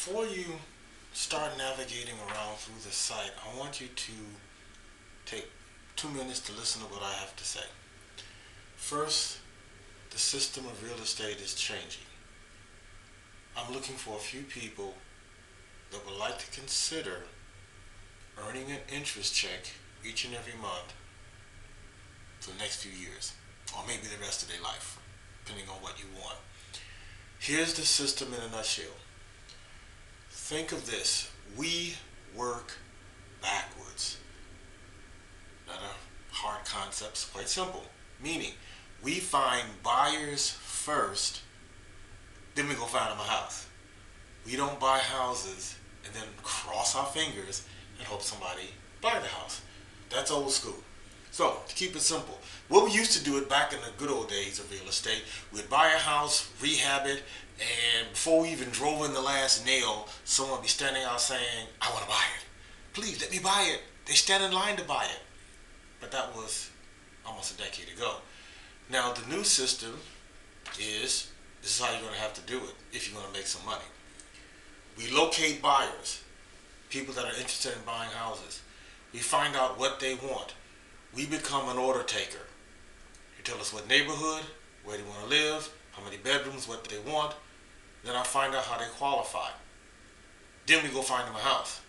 Before you start navigating around through the site, I want you to take 2 minutes to listen to what I have to say. First, the system of real estate is changing. I'm looking for a few people that would like to consider earning an interest check each and every month for the next few years, or maybe the rest of their life, depending on what you want. Here's the system in a nutshell. Think of this. We work backwards. Not a hard concept, it's quite simple. Meaning, we find buyers first, then we go find them a house. We don't buy houses and then cross our fingers and hope somebody buy the house. That's old school. So, to keep it simple, what we used to do it back in the good old days of real estate, we'd buy a house, rehab it, and before we even drove in the last nail, someone would be standing out saying, I want to buy it. Please, let me buy it. They stand in line to buy it. But that was almost a decade ago. Now, the new system is, this is how you're going to have to do it if you're going to make some money. We locate buyers, people that are interested in buying houses. We find out what they want. We become an order taker. You tell us what neighborhood, where they want to live, how many bedrooms, what they want. Then I find out how they qualify. Then we go find them a house.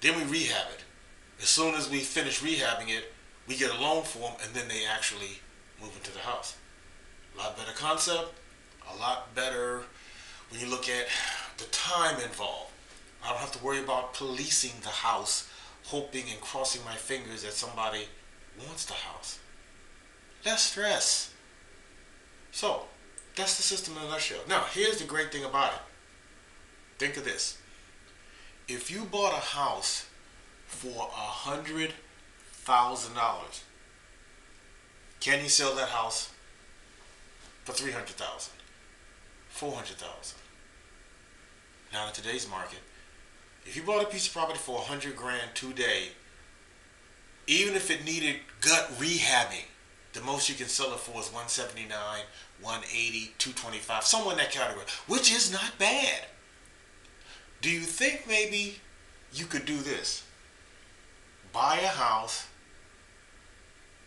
Then we rehab it. As soon as we finish rehabbing it, we get a loan for them, and then they actually move into the house. A lot better concept, a lot better when you look at the time involved. I don't have to worry about policing the house, hoping and crossing my fingers that somebody wants the house. Less stress. So, that's the system in a nutshell. Now, here's the great thing about it. Think of this. If you bought a house for $100,000, can you sell that house for $300,000, $400,000? Now, in today's market, if you bought a piece of property for $100,000 today, even if it needed gut rehabbing, the most you can sell it for is $179, $180, $225, somewhere in that category, which is not bad. Do you think maybe you could do this? Buy a house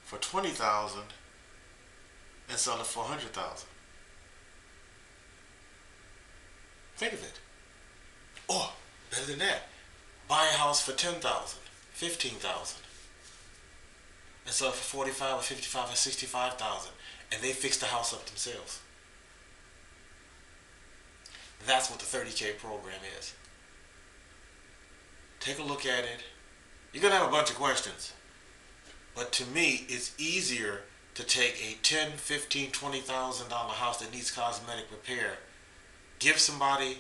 for $20,000 and sell it for $100,000. Think of it. Or, better than that, buy a house for $10,000, $15,000. And sell it for $45,000 or $55,000 or $65,000, and they fix the house up themselves. That's what the 30K program is. Take a look at it. You're going to have a bunch of questions. But to me, it's easier to take a $10,000, $15,000, $20,000 house that needs cosmetic repair, give somebody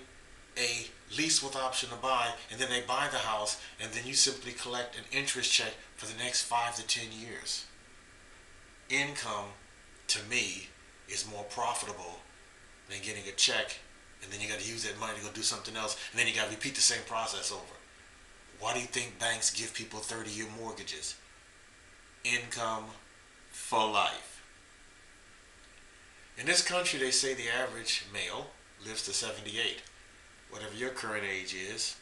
a lease with option to buy, and then they buy the house, and then you simply collect an interest check for the next 5 to 10 years. Income, to me, is more profitable than getting a check, and then you got to use that money to go do something else, and then you got to repeat the same process over. Why do you think banks give people 30-year mortgages? Income for life. In this country, they say the average male lives to 78. Whatever your current age is,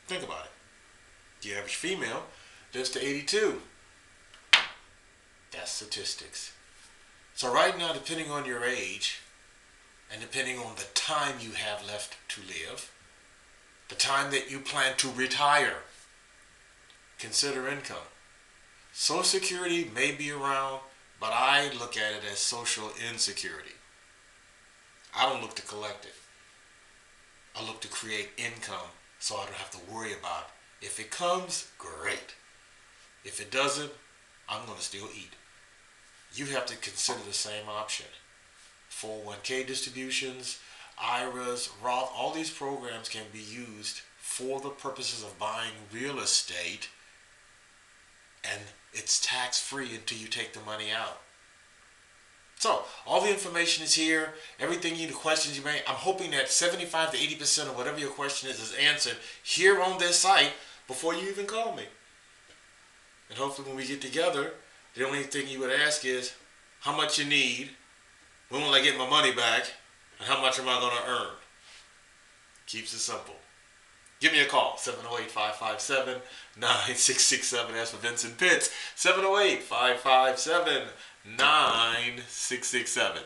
think about it. The average female lives to 82. That's statistics. So right now, depending on your age, and depending on the time you have left to live, the time that you plan to retire, consider income. Social Security may be around, but I look at it as social insecurity. I don't look to collect it. I look to create income so I don't have to worry about it. If it comes, great. If it doesn't, I'm going to still eat. You have to consider the same option. 401k distributions, IRAs, Roth, all these programs can be used for the purposes of buying real estate, and it's tax-free until you take the money out. So, all the information is here. Everything you, the questions you may, I'm hoping that 75 to 80% of whatever your question is answered here on this site before you even call me. And hopefully when we get together, the only thing you would ask is how much you need, when will I get my money back, and how much am I going to earn? Keeps it simple. Give me a call, 708-557-9667. That's for Vincent Pitts, 708-557-9667.